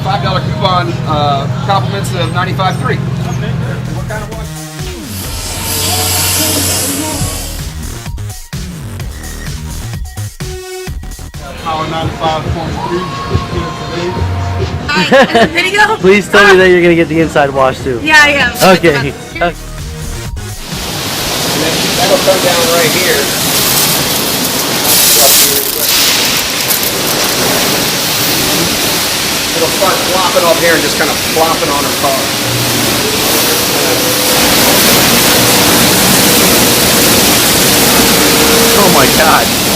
$5 coupon, compliments of 95.3. What kind of watch? Power 95.3 here today. Video? Please tell me that you're gonna get the inside wash too. Yeah, I am. Okay. And then that'll come down right here. It'll start flopping up here and just kind of flopping on her car. Oh my God.